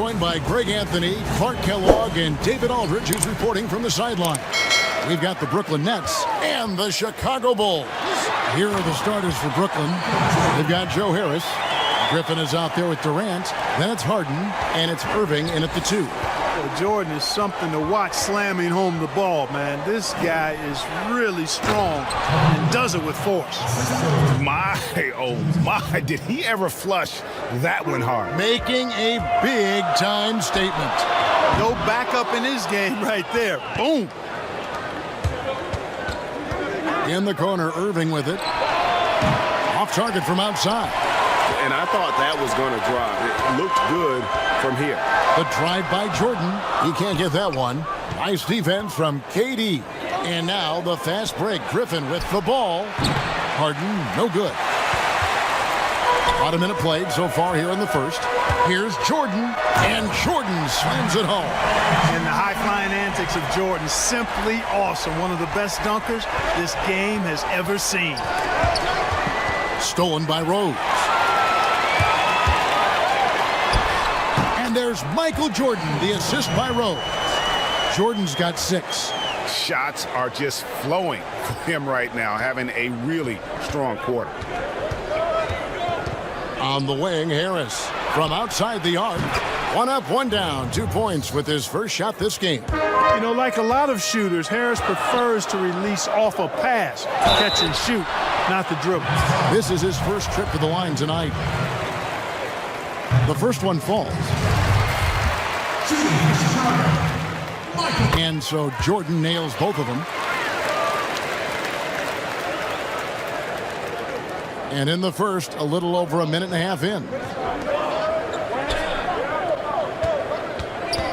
joined by Greg Anthony, Clark Kellogg, and David Aldridge, who's reporting from the sideline. We've got the Brooklyn Nets and the Chicago Bulls. Here are the starters for Brooklyn. They've got Joe Harris. Griffin is out there with Durant. Then it's Harden, and it's Irving in at the 2. Well, Jordan is something to watch slamming home the ball, man. This guy is really strong and does it with force. My, oh my, did he ever flush that one hard? Making a big-time statement. No backup in his game right there. Boom. In the corner, Irving with it. Off target from outside. And I thought that was going to drop. It looked good from here. The drive by Jordan. He can't get that one. Nice defense from KD. And now the fast break. Griffin with the ball. Harden, no good. About a minute played so far here in the first. Here's Jordan, and Jordan slams it home. And the high-flying antics of Jordan, simply awesome. One of the best dunkers this game has ever seen. Stolen by Rose. And there's Michael Jordan, the assist by Rose. Jordan's got 6. Shots are just flowing for him right now, having a really strong quarter. On the wing, Harris from outside the arc. 1 up, 1 down. 2 points with his first shot this game. You know, like a lot of shooters, Harris prefers to release off a pass, catch and shoot, not the dribble. This is his first trip to the line tonight. The first one falls. And so Jordan nails both of them. And in the first, a little over a minute and a half in.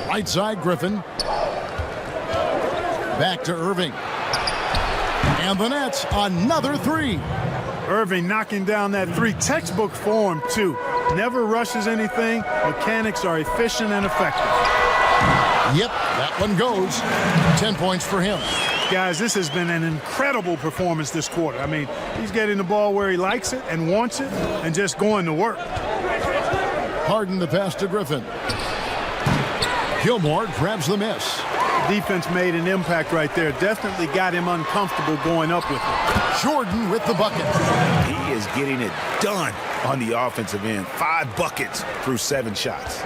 Right side, Griffin. Back to Irving. And the Nets, another 3. Irving knocking down that 3. Textbook form, too. Never rushes anything. Mechanics are efficient and effective. Yep, that one goes. 10 points for him. Guys, this has been an incredible performance this quarter. I mean, he's getting the ball where he likes it and wants it and just going to work. Harden the pass to Griffin. Gilmore grabs the miss. Defense made an impact right there. Definitely got him uncomfortable going up with it. Jordan with the bucket. He is getting it done on the offensive end. 5 buckets through 7 shots.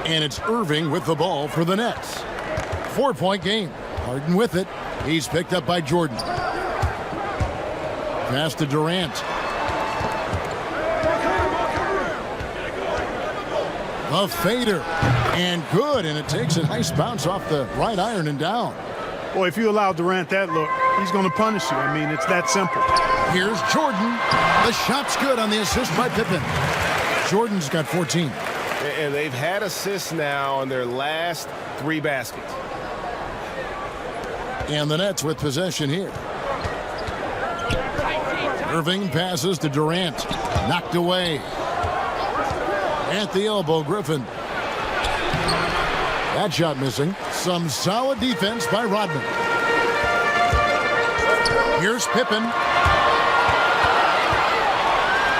And it's Irving with the ball for the Nets. 4-point game. Harden with it. He's picked up by Jordan. Pass to Durant. The fader. And good. And it takes a nice bounce off the right iron and down. Boy, if you allow Durant that look, he's going to punish you. I mean, it's that simple. Here's Jordan. The shot's good on the assist by Pippen. Jordan's got 14. And they've had assists now on their last 3 baskets. And the Nets with possession here. Irving passes to Durant. Knocked away. At the elbow, Griffin. That shot missing. Some solid defense by Rodman. Here's Pippen.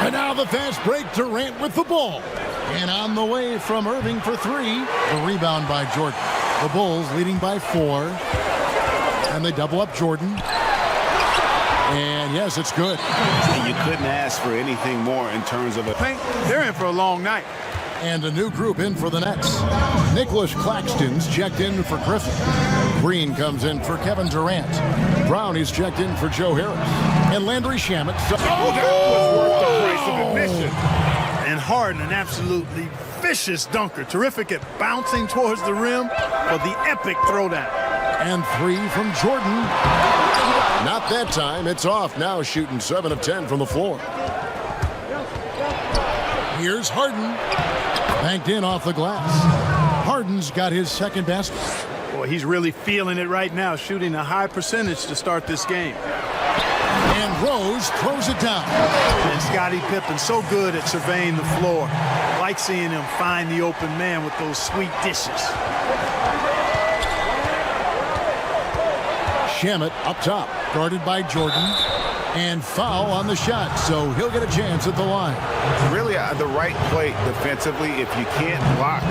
And now the fast break. Durant with the ball. And on the way from Irving for 3. The rebound by Jordan. The Bulls leading by 4. And they double up Jordan. And yes, it's good. And you couldn't ask for anything more in terms of a paint. They're in for a long night. And a new group in for the Nets. Nicholas Claxton's checked in for Griffin. Green comes in for Kevin Durant. Brown is checked in for Joe Harris. And Landry Shamet. Oh, that was worth the price of admission. And Harden, an absolutely vicious dunker. Terrific at bouncing towards the rim for the epic throwdown. And 3 from Jordan. Not that time. It's off now, shooting 7 of 10 from the floor. Here's Harden. Banked in off the glass. Harden's got his second basket. Boy, he's really feeling it right now, shooting a high percentage to start this game. And Rose throws it down. And Scottie Pippen so good at surveying the floor. Like seeing him find the open man with those sweet dishes. Shamet up top, guarded by Jordan. And foul on the shot, so he'll get a chance at the line. Really the right play defensively. If you can't block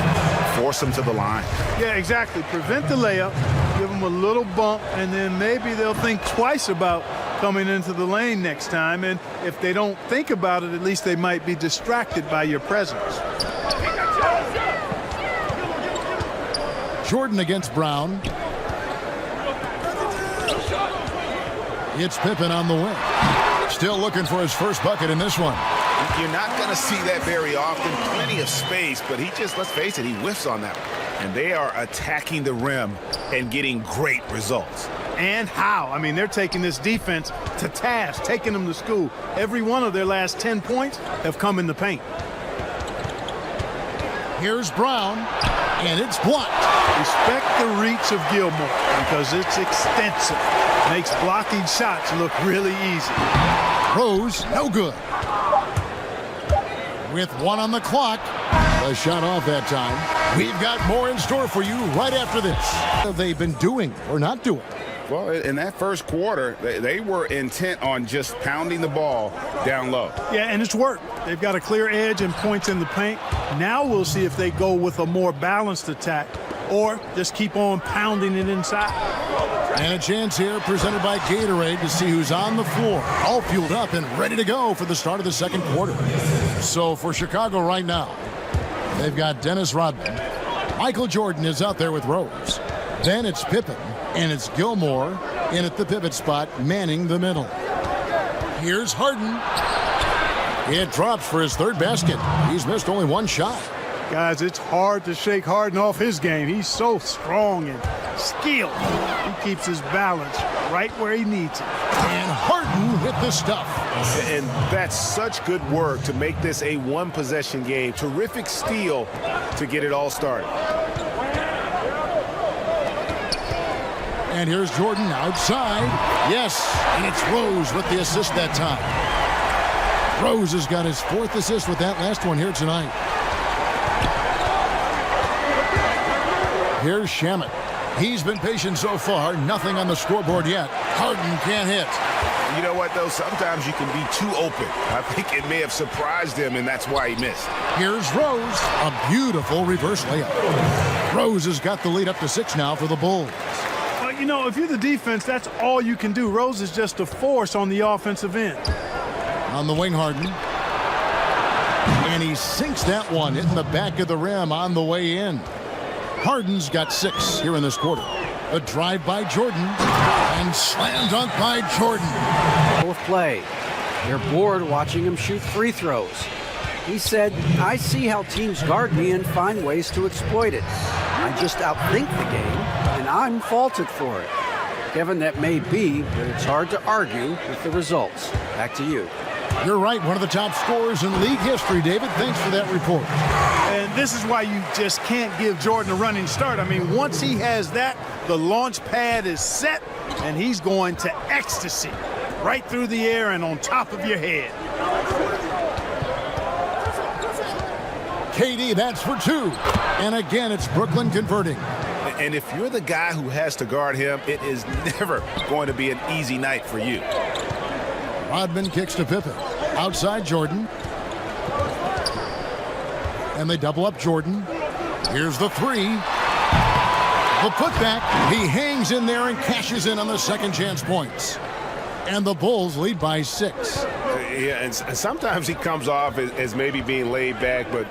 force them to the line. Yeah, exactly. Prevent the layup, give them a little bump, and then maybe they'll think twice about coming into the lane next time. And if they don't think about it, at least they might be distracted by your presence. Jordan against Brown. It's Pippen on the wing. Still looking for his first bucket in this one. You're not going to see that very often. Plenty of space, but he just, let's face it, he whiffs on that one. And they are attacking the rim and getting great results. And how? I mean, they're taking this defense to task, taking them to school. Every one of their last 10 points have come in the paint. Here's Brown, and it's blocked. Respect the reach of Gilmore because it's extensive. Makes blocking shots look really easy. Rose, no good. With 1 on the clock, a shot off that time. We've got more in store for you right after this. What have they been doing or not doing? Well, in that first quarter, they were intent on just pounding the ball down low. Yeah, and it's worked. They've got a clear edge and points in the paint. Now we'll see if they go with a more balanced attack or just keep on pounding it inside. And a chance here presented by Gatorade to see who's on the floor, all fueled up and ready to go for the start of the second quarter. So for Chicago right now, they've got Dennis Rodman. Michael Jordan is out there with Rose. Then it's Pippen, and it's Gilmore in at the pivot spot, manning the middle. Here's Harden. It drops for his third basket. He's missed only 1 shot. Guys, it's hard to shake Harden off his game. He's so strong and skilled. He keeps his balance right where he needs it. And Harden with the stuff. And that's such good work to make this a one-possession game. Terrific steal to get it all started. And here's Jordan outside. Yes, and it's Rose with the assist that time. Rose has got his 4th assist with that last one here tonight. Here's Shamet. He's been patient so far. Nothing on the scoreboard yet. Harden can't hit. You know what, though? Sometimes you can be too open. I think it may have surprised him, and that's why he missed. Here's Rose. A beautiful reverse layup. Rose has got the lead up to 6 now for the Bulls. But, you know, if you're the defense, that's all you can do. Rose is just a force on the offensive end. On the wing, Harden. And he sinks that one, hitting the back of the rim on the way in. Harden's got 6 here in this quarter. A drive by Jordan and slam dunk by Jordan. Fourth play. They're bored watching him shoot free throws. He said, I see how teams guard me and find ways to exploit it. I just outthink the game, and I'm faulted for it. Kevin, that may be, but it's hard to argue with the results. Back to you. You're right, one of the top scorers in league history, David. Thanks for that report. And this is why you just can't give Jordan a running start. I mean, once he has that, the launch pad is set, and he's going to ecstasy. Right through the air and on top of your head. KD, that's for 2. And again, it's Brooklyn converting. And if you're the guy who has to guard him, it is never going to be an easy night for you. Rodman kicks to Pippen. Outside Jordan. And they double up Jordan. Here's the 3. The putback. He hangs in there and cashes in on the second chance points. And the Bulls lead by 6. Yeah, and sometimes he comes off as maybe being laid back, but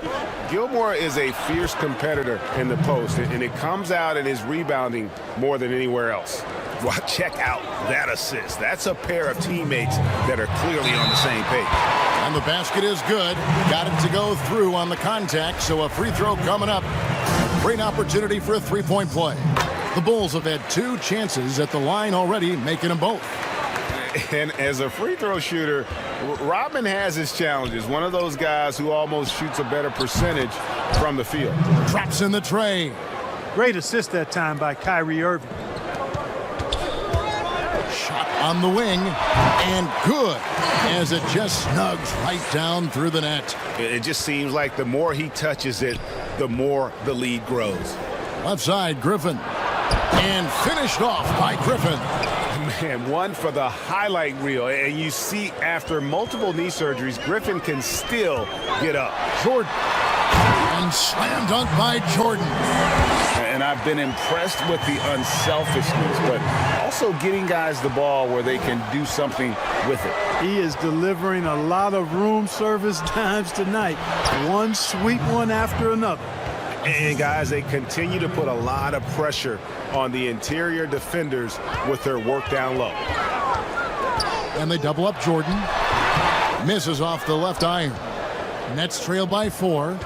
Gilmore is a fierce competitor in the post, and it comes out in his rebounding more than anywhere else. Well, check out that assist. That's a pair of teammates that are clearly on the same page. And the basket is good. Got it to go through on the contact, so a free throw coming up. Great opportunity for a 3-point play. The Bulls have had 2 chances at the line already, making them both. And as a free throw shooter, Rodman has his challenges. One of those guys who almost shoots a better percentage from the field. Drops in the tray. Great assist that time by Kyrie Irving. Shot on the wing, and good, as it just snugs right down through the net. It just seems like the more he touches it, the more the lead grows. Left side, Griffin. And finished off by Griffin. Man, one for the highlight reel. And you see, after multiple knee surgeries, Griffin can still get up. Jordan. And slam dunk by Jordan. And I've been impressed with the unselfishness, but also getting guys the ball where they can do something with it. He is delivering a lot of room service dimes tonight. One sweet one after another. And guys, they continue to put a lot of pressure on the interior defenders with their work down low. And they double up Jordan. Misses off the left iron. Nets trail by 4.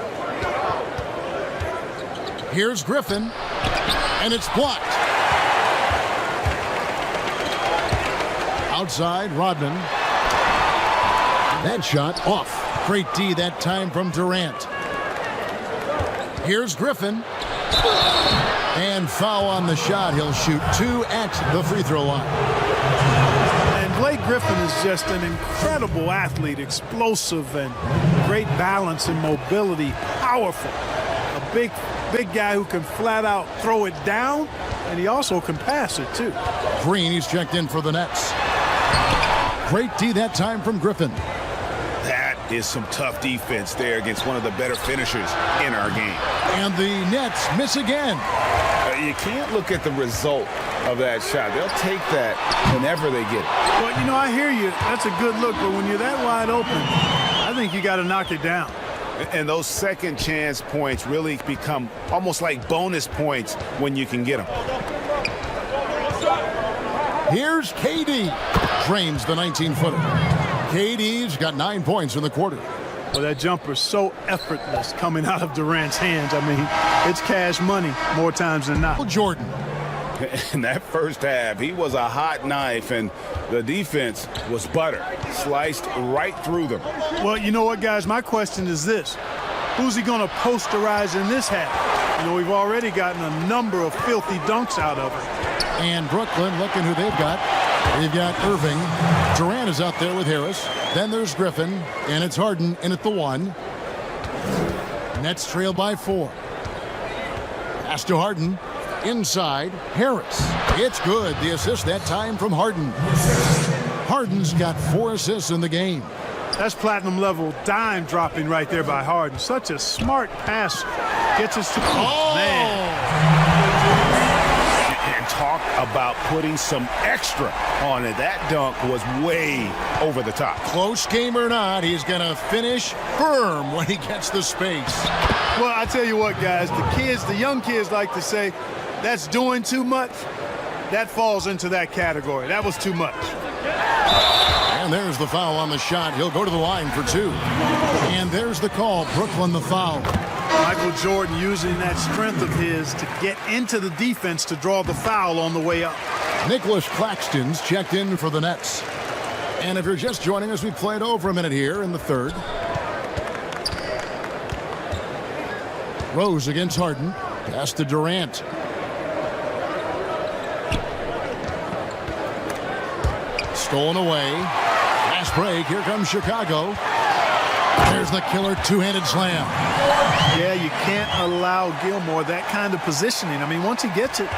Here's Griffin, and it's blocked. Outside, Rodman. That shot off. Great D that time from Durant. Here's Griffin. And foul on the shot. He'll shoot 2 at the free throw line. And Blake Griffin is just an incredible athlete, explosive and great balance and mobility, powerful. A big guy who can flat out throw it down, and he also can pass it too. Green, he's checked in for the Nets. Great D that time from Griffin. That is some tough defense there against one of the better finishers in our game. And the Nets miss again. You can't look at the result of that shot. They'll take that whenever they get it. Well, you know, I hear you. That's a good look, but when you're that wide open, I think you got to knock it down. And those second chance points really become almost like bonus points when you can get them. Here's KD. Drains the 19-footer. KD's got 9 points in the quarter. Well, that jumper's so effortless coming out of Durant's hands. I mean, it's cash money more times than not. Jordan. In that first half, he was a hot knife, and the defense was butter. Sliced right through them. Well, you know what, guys? My question is this. Who's he going to posterize in this half? You know, we've already gotten a number of filthy dunks out of it. And Brooklyn, looking who they've got. They've got Irving. Durant is out there with Harris. Then there's Griffin, and it's Harden in at the 1. Nets trail by 4. Pass to Harden. Inside, Harris. It's good. The assist that time from Harden. Harden's got 4 assists in the game. That's platinum level dime dropping right there by Harden. Such a smart pass. Gets us to... Oh, man. And talk about putting some extra on it. That dunk was way over the top. Close game or not, he's going to finish firm when he gets the space. Well, I tell you what, guys, the young kids like to say, that's doing too much. That falls into that category. That was too much. And there's the foul on the shot. He'll go to the line for 2. And there's the call. Brooklyn the foul. Michael Jordan using that strength of his to get into the defense to draw the foul on the way up. Nicholas Claxton's checked in for the Nets. And if you're just joining us, we played over a minute here in the 3rd. Rose against Harden. Pass to Durant. Stolen away. Fast break. Here comes Chicago. There's the killer two-handed slam. Yeah, you can't allow Gilmore that kind of positioning. I mean, once he gets it,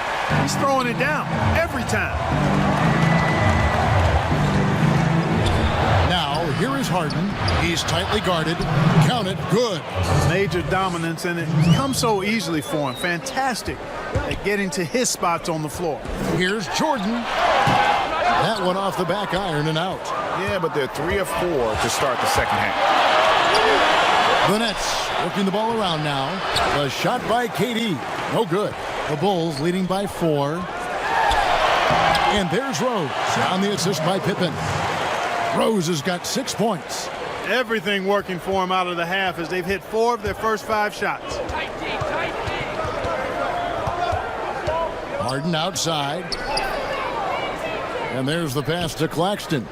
he's throwing it down every time. Now, here is Harden. He's tightly guarded. Count it. Good. Major dominance, and it comes so easily for him. Fantastic at getting to his spots on the floor. Here's Jordan. That one off the back iron and out. Yeah, but they're 3 of 4 to start the second half. The Nets working the ball around now. The shot by KD. No good. The Bulls leading by 4. And there's Rose on the assist by Pippen. Rose has got 6 points. Everything working for him out of the half as they've hit 4 of their first 5 shots. Harden outside. And there's the pass to Claxton.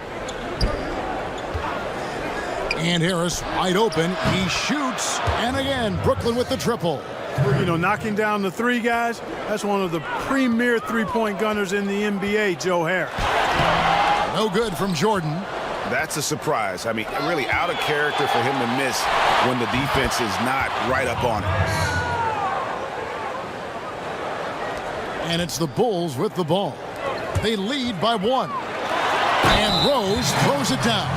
And Harris wide open. He shoots. And again, Brooklyn with the triple. You know, knocking down the 3 guys, that's one of the premier three-point gunners in the NBA, Joe Harris. No good from Jordan. That's a surprise. I mean, really out of character for him to miss when the defense is not right up on it. And it's the Bulls with the ball. They lead by 1. And Rose throws it down.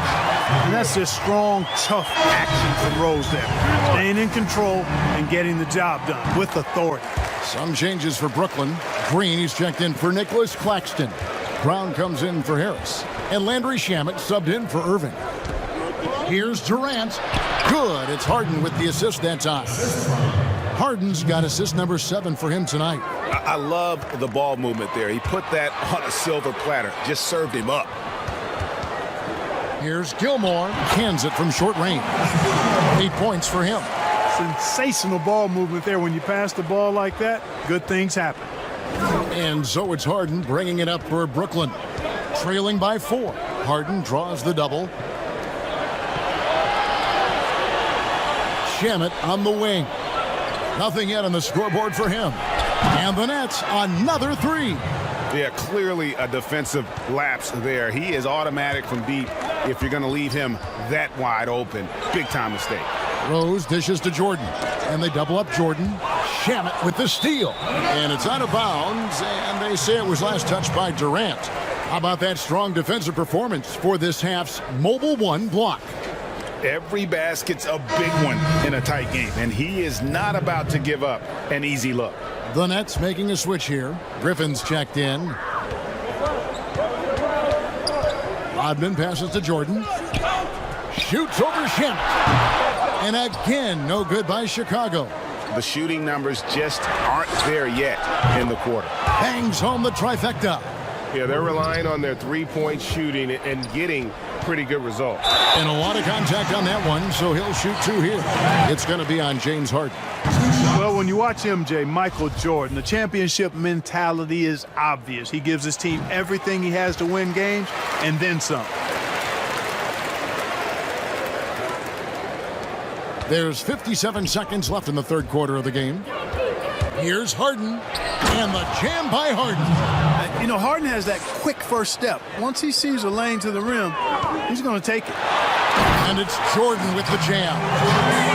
And that's just strong, tough action from Rose there. Staying in control and getting the job done with authority. Some changes for Brooklyn. Green, he's checked in for Nicholas Claxton. Brown comes in for Harris. And Landry Shamet subbed in for Irving. Here's Durant. Good. It's Harden with the assist that time. Harden's got assist number 7 for him tonight. I love the ball movement there. He put that on a silver platter. Just served him up. Here's Gilmore. Cans it from short range. 8 points for him. Sensational ball movement there. When you pass the ball like that, good things happen. And so it's Harden bringing it up for Brooklyn. Trailing by 4. Harden draws the double. Shamet on the wing. Nothing yet on the scoreboard for him. And the Nets, another 3. Yeah, clearly a defensive lapse there. He is automatic from deep if you're going to leave him that wide open. Big time mistake. Rose dishes to Jordan. And they double up Jordan. Shamet with the steal. And it's out of bounds. And they say it was last touched by Durant. How about that strong defensive performance for this half's Mobile 1 block? Every basket's a big one in a tight game, and he is not about to give up an easy look. The Nets making a switch here. Griffin's checked in. Rodman passes to Jordan. Shoots over Shamet. And again, no good by Chicago. The shooting numbers just aren't there yet in the quarter. Bangs home the trifecta. Yeah, they're relying on their three-point shooting and getting pretty good results. And a lot of contact on that one, so he'll shoot 2 here. It's going to be on James Harden. Well, when you watch MJ, Michael Jordan, the championship mentality is obvious. He gives his team everything he has to win games, and then some. There's 57 seconds left in the third quarter of the game. Here's Harden, and the jam by Harden. You know, Harden has that quick first step. Once he sees a lane to the rim, he's going to take it. And it's Jordan with the jam.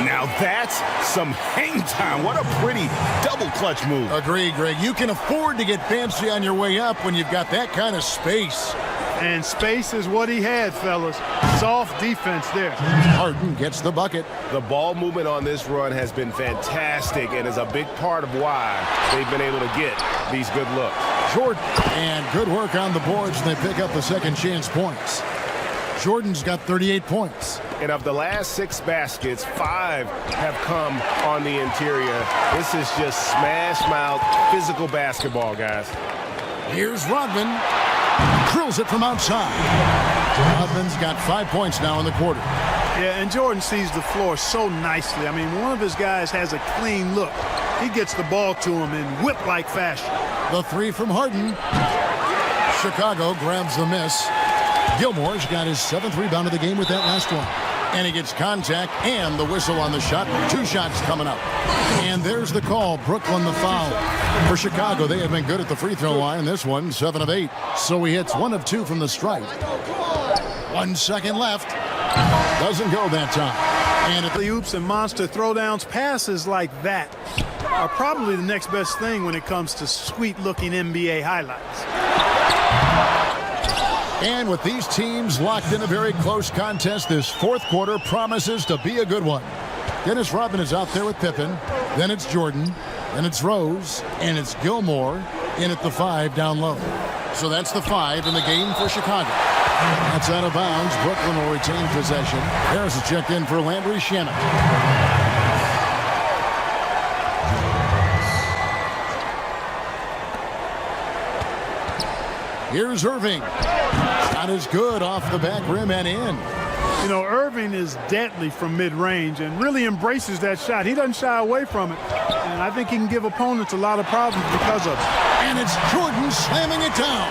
Now that's some hang time. What a pretty double clutch move. Agreed, Greg. You can afford to get fancy on your way up when you've got that kind of space. And space is what he had, fellas. Soft defense there. Harden gets the bucket. The ball movement on this run has been fantastic and is a big part of why they've been able to get these good looks. Jordan, and good work on the boards, and they pick up the second chance points. Jordan's got 38 points. And of the last 6 baskets, 5 have come on the interior. This is just smash mouth physical basketball, guys. Here's Rodman. Drills it from outside. Rodman's got 5 points now in the quarter. Yeah, and Jordan sees the floor so nicely. I mean, one of his guys has a clean look. He gets the ball to him in whip-like fashion. The 3 from Harden. Chicago grabs the miss. Gilmore's got his 7th rebound of the game with that last one. And he gets contact and the whistle on the shot. 2 shots coming up. And there's the call. Brooklyn the foul. For Chicago, they have been good at the free throw line. This one, 7 of 8. So he hits 1 of 2 from the stripe. 1 second left. Doesn't go that time. And the oops and monster throwdowns, passes like that are probably the next best thing when it comes to sweet-looking NBA highlights. And with these teams locked in a very close contest, this fourth quarter promises to be a good one. Dennis Rodman is out there with Pippen. Then it's Jordan. Then it's Rose. And it's Gilmore in at the 5 down low. So that's the 5 in the game for Chicago. That's out of bounds. Brooklyn will retain possession. Harris is checked in for Landry Shamet. Here's Irving. Shot is good off the back rim and in. You know, Irving is deadly from mid-range and really embraces that shot. He doesn't shy away from it. And I think he can give opponents a lot of problems because of it. And it's Jordan slamming it down.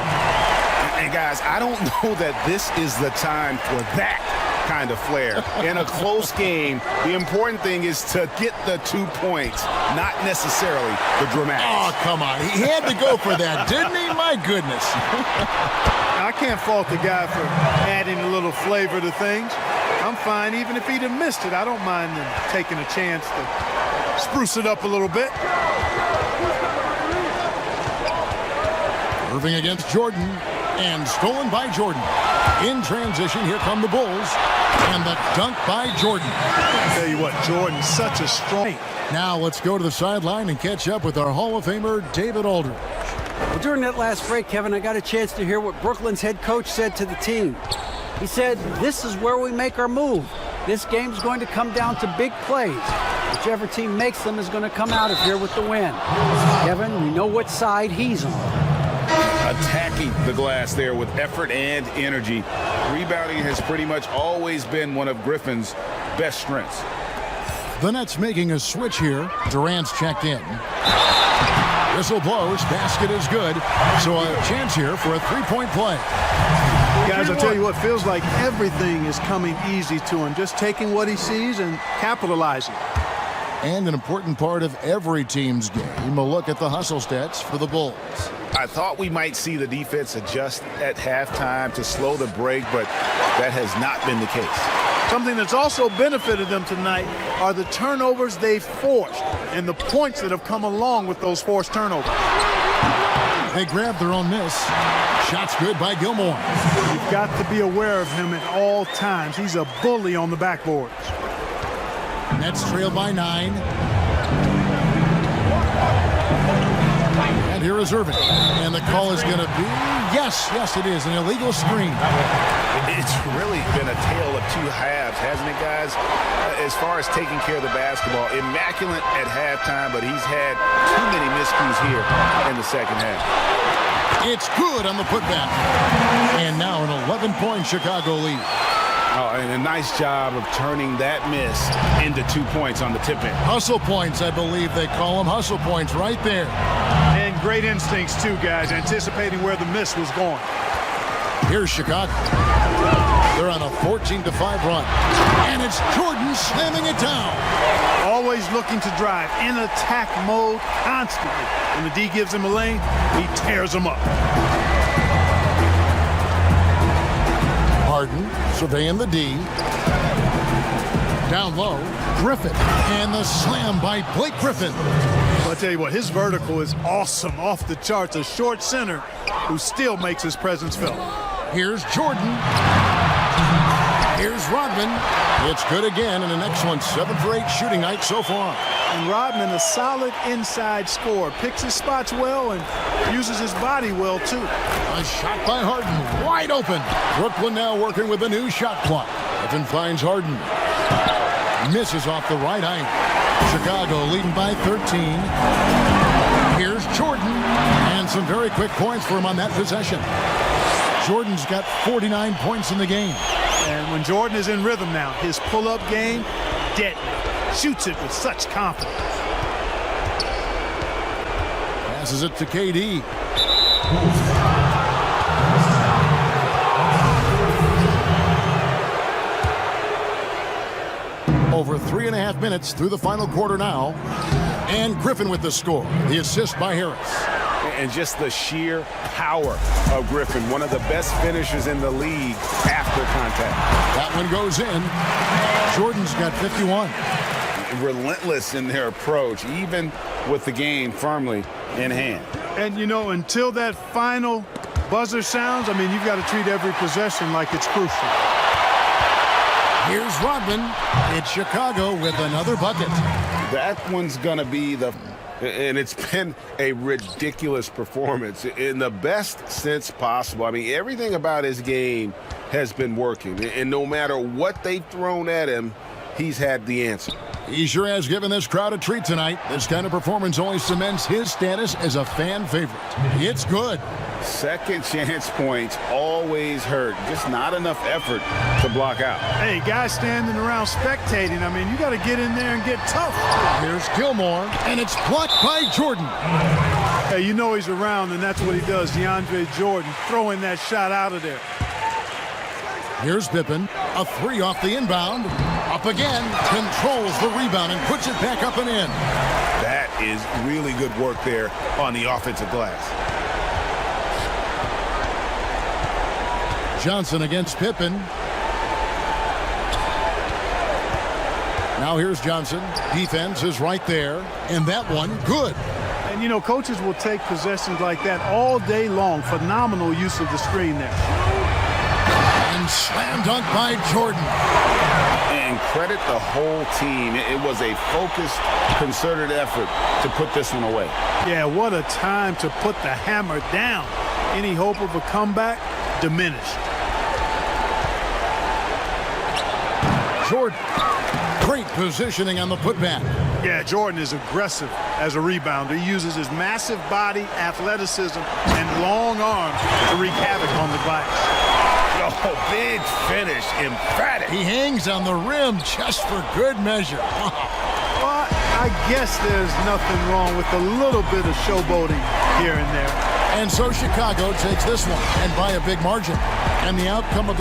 And guys, I don't know that this is the time for that kind of flair. In a close game, the important thing is to get the 2 points, not necessarily the dramatics. Oh, come on. He had to go for that, didn't he? My goodness. I can't fault the guy for adding a little flavor to things. I'm fine. Even if he'd have missed it, I don't mind him taking a chance to spruce it up a little bit. Irving against Jordan. And stolen by Jordan. In transition, here come the Bulls. And the dunk by Jordan. I'll tell you what, Jordan's such a strong... Now let's go to the sideline and catch up with our Hall of Famer, David Aldridge. Well, during that last break, Kevin, I got a chance to hear what Brooklyn's head coach said to the team. He said, "This is where we make our move. This game's going to come down to big plays. Whichever team makes them is going to come out of here with the win." Kevin, we know what side he's on. Attacking the glass there with effort and energy. Rebounding has pretty much always been one of Griffin's best strengths. The Nets making a switch here. Durant's checked in. Whistle blows. Basket is good. So a chance here for a three-point play. Guys, I'll tell you what, feels like everything is coming easy to him. Just taking what he sees and capitalizing. And an important part of every team's game, a look at the hustle stats for the Bulls. I thought we might see the defense adjust at halftime to slow the break, but that has not been the case. Something that's also benefited them tonight are the turnovers they've forced and the points that have come along with those forced turnovers. They grab their own miss. Shot's good by Gilmore. You've got to be aware of him at all times. He's a bully on the backboards. Nets trail by 9. And here is Irving. And the call is going to be, yes, it is, an illegal screen. It's really been a tale of two halves, hasn't it, guys? As far as taking care of the basketball, immaculate at halftime, but he's had too many miscues here in the second half. It's good on the putback. And now an 11-point Chicago lead. Oh, and a nice job of turning that miss into 2 points on the tip-in. Hustle points, I believe they call them. Hustle points right there. And great instincts, too, guys, anticipating where the miss was going. Here's Chicago. They're on a 14-5 run. And it's Jordan slamming it down. Always looking to drive in attack mode constantly. When the D gives him a lane, he tears him up. Harden surveying the D. Down low, Griffin. And the slam by Blake Griffin. I'll tell you what, his vertical is awesome, off the charts. A short center who still makes his presence felt. Here's Jordan. Here's Rodman. It's good again, and an excellent 7 for 8 shooting night so far. And Rodman, a solid inside scorer, picks his spots well and uses his body well, too. A shot by Harden, wide open. Brooklyn now working with a new shot clock. Griffin finds Harden. Misses off the right eye. Chicago leading by 13. Here's Jordan. And some very quick points for him on that possession. Jordan's got 49 points in the game. And when Jordan is in rhythm now, his pull-up game, deadly. Shoots it with such confidence. Passes it to KD. Over 3.5 minutes through the final quarter now. And Griffin with the score. The assist by Harris. And just the sheer power of Griffin, one of the best finishers in the league after contact. That one goes in. Jordan's got 51. Relentless in their approach, even with the game firmly in hand. And, you know, until that final buzzer sounds, I mean, you've got to treat every possession like it's crucial. Here's Rodman. It's Chicago with another bucket. That one's going to be the... And it's been a ridiculous performance in the best sense possible. I mean, everything about his game has been working. And no matter what they've thrown at him, he's had the answer. He sure has given this crowd a treat tonight. This kind of performance only cements his status as a fan favorite. It's good. Second chance points always hurt. Just not enough effort to block out. Hey, guys standing around spectating, I mean, you got to get in there and get tough. Here's Gilmore, and it's blocked by Jordan. Hey, you know he's around, and that's what he does. DeAndre Jordan throwing that shot out of there. Here's Pippen, a 3 off the inbound. Up again, controls the rebound and puts it back up and in. That is really good work there on the offensive glass. Johnson against Pippen. Now here's Johnson. Defense is right there. And that one, good. And you know, coaches will take possessions like that all day long. Phenomenal use of the screen there. And slam dunk by Jordan. And credit the whole team. It was a focused, concerted effort to put this one away. Yeah, what a time to put the hammer down. Any hope of a comeback diminished. Jordan. Great positioning on the putback. Yeah, Jordan is aggressive as a rebounder. He uses his massive body, athleticism, and long arms to wreak havoc on the glass. Oh, big finish, emphatic. He hangs on the rim just for good measure. Well, I guess there's nothing wrong with a little bit of showboating here and there. And so Chicago takes this one, and by a big margin. And the outcome of